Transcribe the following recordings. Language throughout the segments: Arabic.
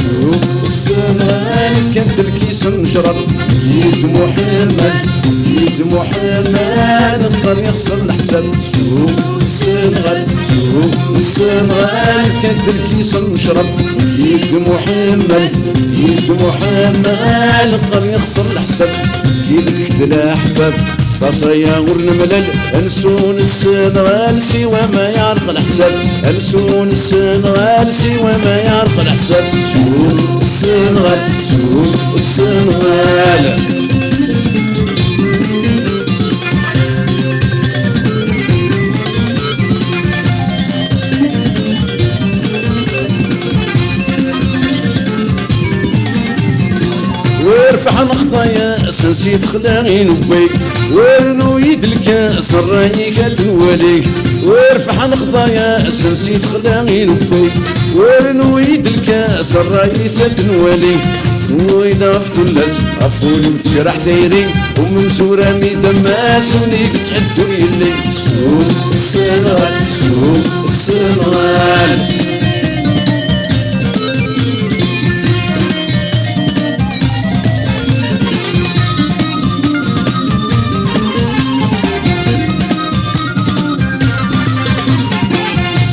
شوف السنغال كانت الكيس نشرب يد محمد يد محمد نقدر يخسر الحساب شوف السنغال شوف السنغال كانت الكيس نشرب يد محمد يد محمد نقدر يخسر الحساب كي لك الاحباب تصيا ورنملل انسون السنغال سوى ما يعرف الحساب انسون السنغال سوى ما يعرف الحساب شوف السنغال شوف السنغال وارفع الخطايا سنسيت خلاغي نبيك ورنو يد الكاس الراي كتنوليك وارفع الخطايا سنسيت خلاغي نبيك ورنو يد الكاس الراي ستنوليك وإذا فتلس عفولي وتشرح ثيري ومن سورة ميدماس ونيك تحدو يلي سوق السنغال سوق السنغال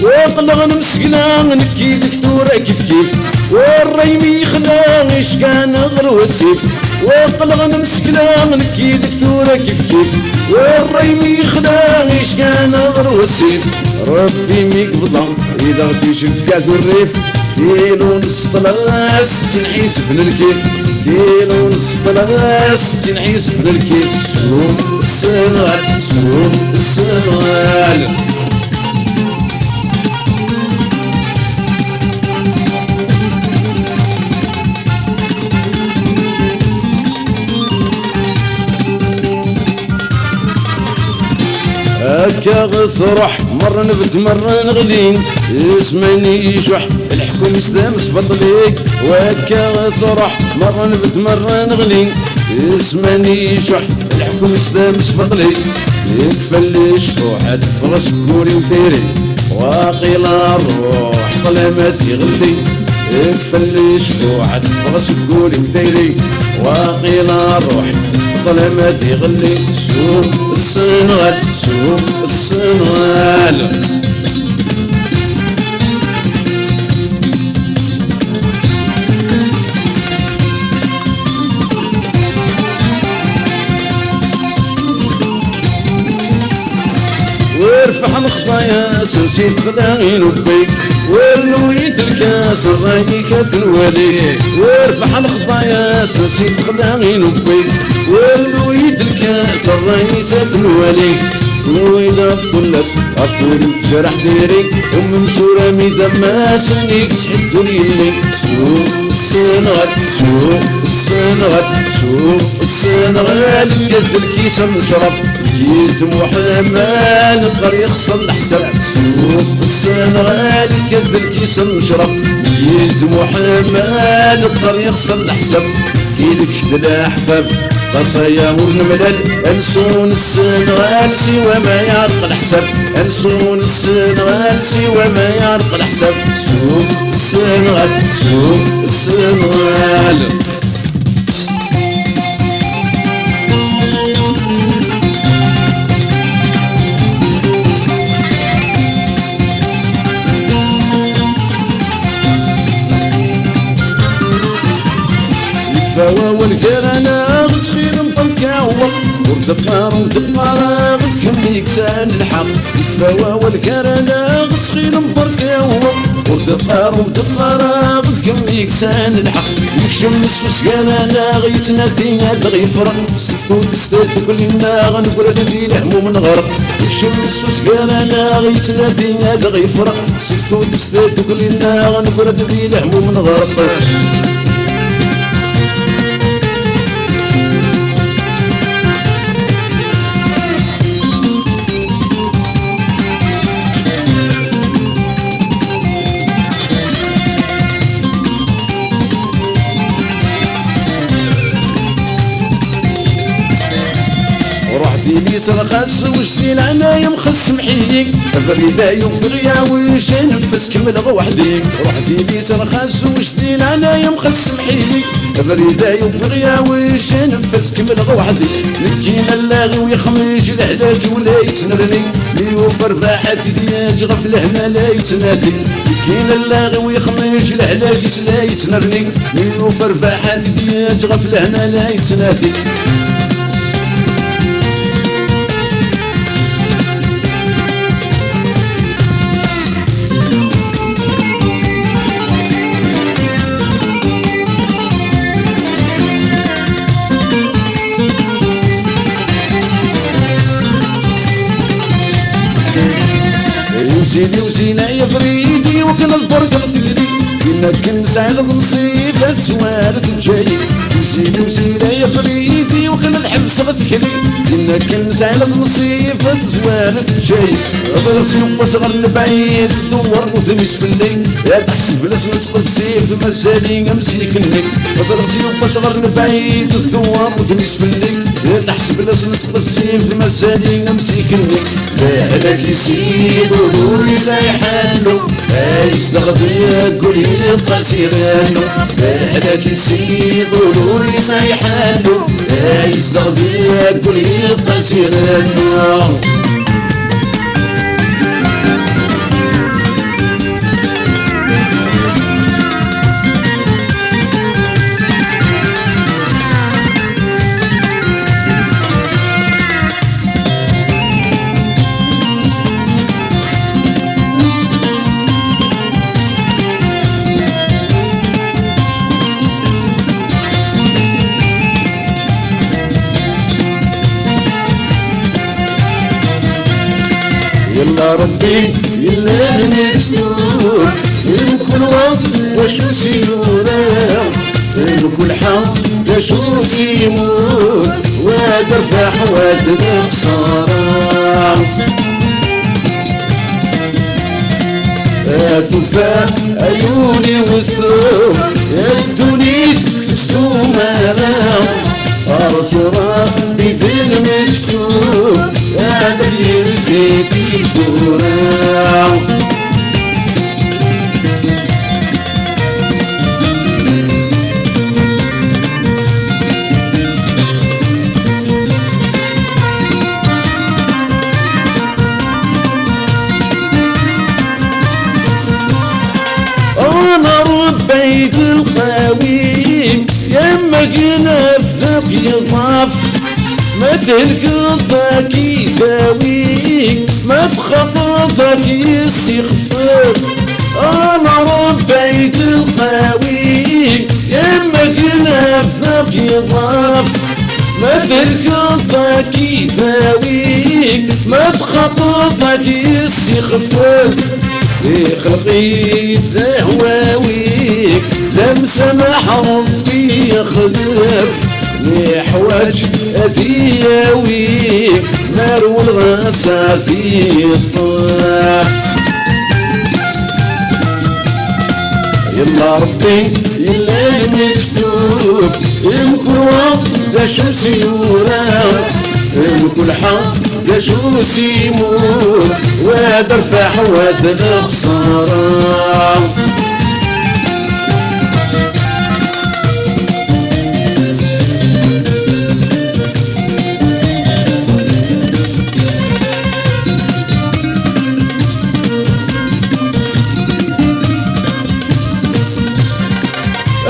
وقلغ نمسكنا نكي دكتورة كيف كيف والريمي خلا اش كان غير والسيف وقلغ نمسكنا نكي دكتورة كيف كيف والريمي خلا اش كان غير والسيف ربي ميقبضا اذا غدي شقات الريف كيلو نص طلاس تنعيس في الكيف كيلو نص طلاس تنعيس في الكيف سوق السنغال سوق السنغال هكا غثرح مرة نبت مرة نغلين اسمني جح الحكم يستامس بطليك وهكا غثرح مرة نبت مرة نغلين اسمني جح الحكم يستامس بطليك يكفى اللي شطوحات فرس كوري وثيري واقيل الروح ظلمات يغلي يكفى اللي شطوحات فرس كوري وثيري واقيل الروح ظلمات يغلي سوق السنغال سوق السنغال وارفع الخطايا سنسيت خلاغي نبيك ورنويت الكاس الراي كتنولي وارفع الخطايا سنسيت خلاغي نبيك ورنويت الكاس الراي ستنولي وإذا فتلس عفولي وتجرح ثيري ومن سورة ميدا سنيك تحدو يلي سوق السنغال سوق السنغال سوق السنغال قد الكيس نشرب جيت محمد نقدر يخسر الحساب سوق السنغال قد الكيس نشرب جيت محمد نقدر يخسر الحساب كيدك الاحباب قصايا ونملل انسون السنغال سوى ما يعرق الحساب انسون السنغال سوى ما يعرق الحساب سوق السنغال سوق السنغال فوا والقرنا غتخيل مطلكاوة وردقار ودقار غتكمل يكسان الحق فوا والقرنا غتخيل مطلكاوة وردقار ودقار غتكمل يكسان الحق يكشم السوس قالنا غيتناثي هاد غيفرق سفتو تستاد كلنا غنقرد دي الهموم نغرق يكشم السوس قالنا غيتناثي هاد غيفرق سفتو تستاد كلنا غنقرد دي الهموم نغرق سرقاس وجدين انا يمخص محيي فريدة يبغيا وش نفس كمل وحدي روحي لي سرقاس وجدين انا يمخص محيي فريدة يبغيا وش نفس كمل وحدي نكينا اللاغي ويخمج العلاج ولا يتنرني ليوفر فاحات دياج غفل هنا لا يتنادي نكينا اللاغي ويخمج العلاج لا يتنرني ليوفر فاحات دياج غفل هنا لا يتنادي وزيني وزينة يا فريدي وكنا البرق مثيري كنا كنسعد بنصيب السوالف الجاي وزيني وزينة يا فريدي وكنا الحبس غتكلي كنا كنسعد بنصيب السوالف الجاي أصغر سيوف أصغر البعيد دور وثمس في الليل يا تحسب لسنس السيف مازالي أمسيكني أصغر سيوف أصغر البعيد دور وثمس في الليل يا تحسب لسنس السيف مازالي أمسيكني بهلك يسيد ولولي سايحانو يستغضي قولي يبقى سيرانو بهلك يسيد ولولي سايحانو يستغضي قولي يبقى سيرانو يلا ربي يلا نكتور بكل وقت وشو سيورا بكل حق وشو سيموت ودرفع حوادث الخسارة تفاح عيوني والثوب يدوني تكتستو مالا أرجو ربي في المكتوب هذا اللي في الدورة أنا ربيت القويم يما قنا الثق يضعف ما تلقضك يثاويك ما بخطضك يستغفر أنا ربيت القويم يما قنا الثق يضعف ما تلقضك يثاويك ما بخطضك يستغفر خلقي ذهواويك لم سمح ربي يخلف محوج أثياويك نار والغاسة في الطاف يلا ربي يلا مكتوب يمكن وقت شو سيورا يمكن حق شو سيموت ودرفع حوادث الخسارة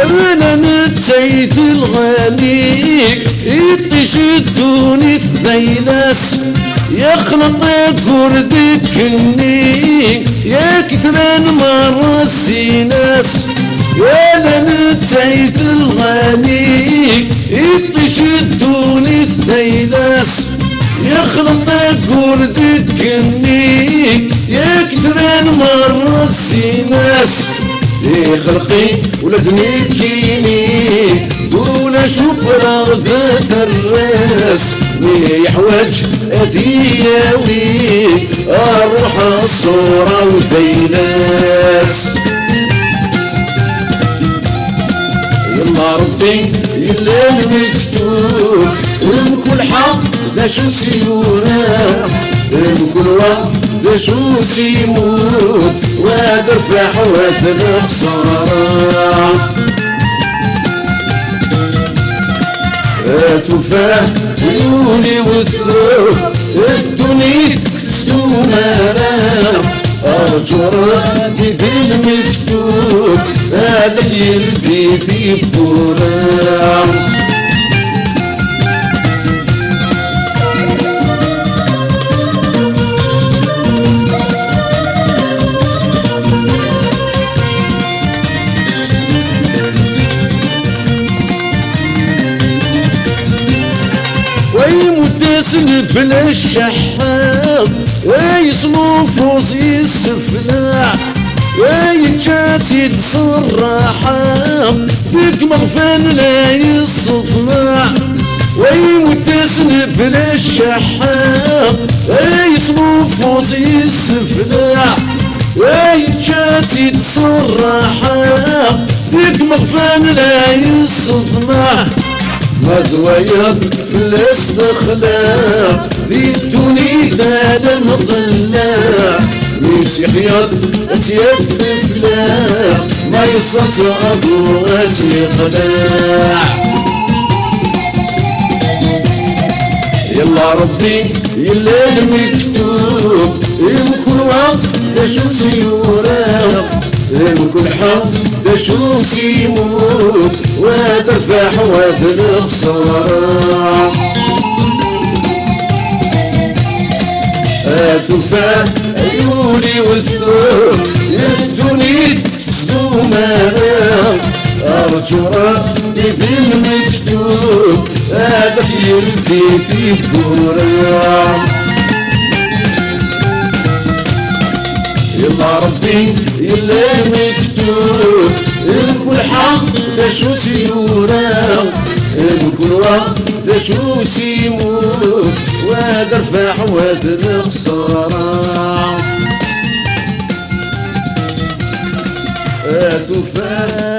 أنا نتسيد الغاليك يتشدوني الثيلاس يخلق قردك كني يا كثران مر السيناس يا لنتسيد الغاليك يتشدوني الثيلاس يخلق قردك كني يا كثران مر السيناس خلقي ولدني كيني دون شكر ذات الراس يحوج أثياوي أروح الصورة وذيلاس يلا ربي يلا المكتوب بكل حق ذا شو سيورا بكل وقت ذا شو سيموت وهذا رفاح وهذا خسارة تفاح عيوني والثوب الدنيا سمارة أرجو ردي في المكتوب هذا جلدي في بورا ويمدسن بلا الشحاب ويسمو فوزي السفلاع ويتشاتي تصرحا ذيك مغفن لا يصطمع ويمدسن بلا الشحاب ويسمو فوزي السفلاع ويتشاتي تصرحا ذيك مغفن لا يصطمع مذويض في الاستخلاف ذي الدنيا ذا المضلاع ميتي خياط اتيفف لا ما يستطيع يقلاع يلا ربي يلا المكتوب بكل وقت شو سيورا بكل حق شو سيموت وترفع وهذا الخسارة تفاح عيوني والثوب الدنيا سمارة أرجو ربي في المكتوب هذا يلتي في بورا يلا ربي يلا مكتوب بكل حق ذا شو سيورا بكل وقت ذا شو سيموت وهذا رفاح وهذا خسارة تفاح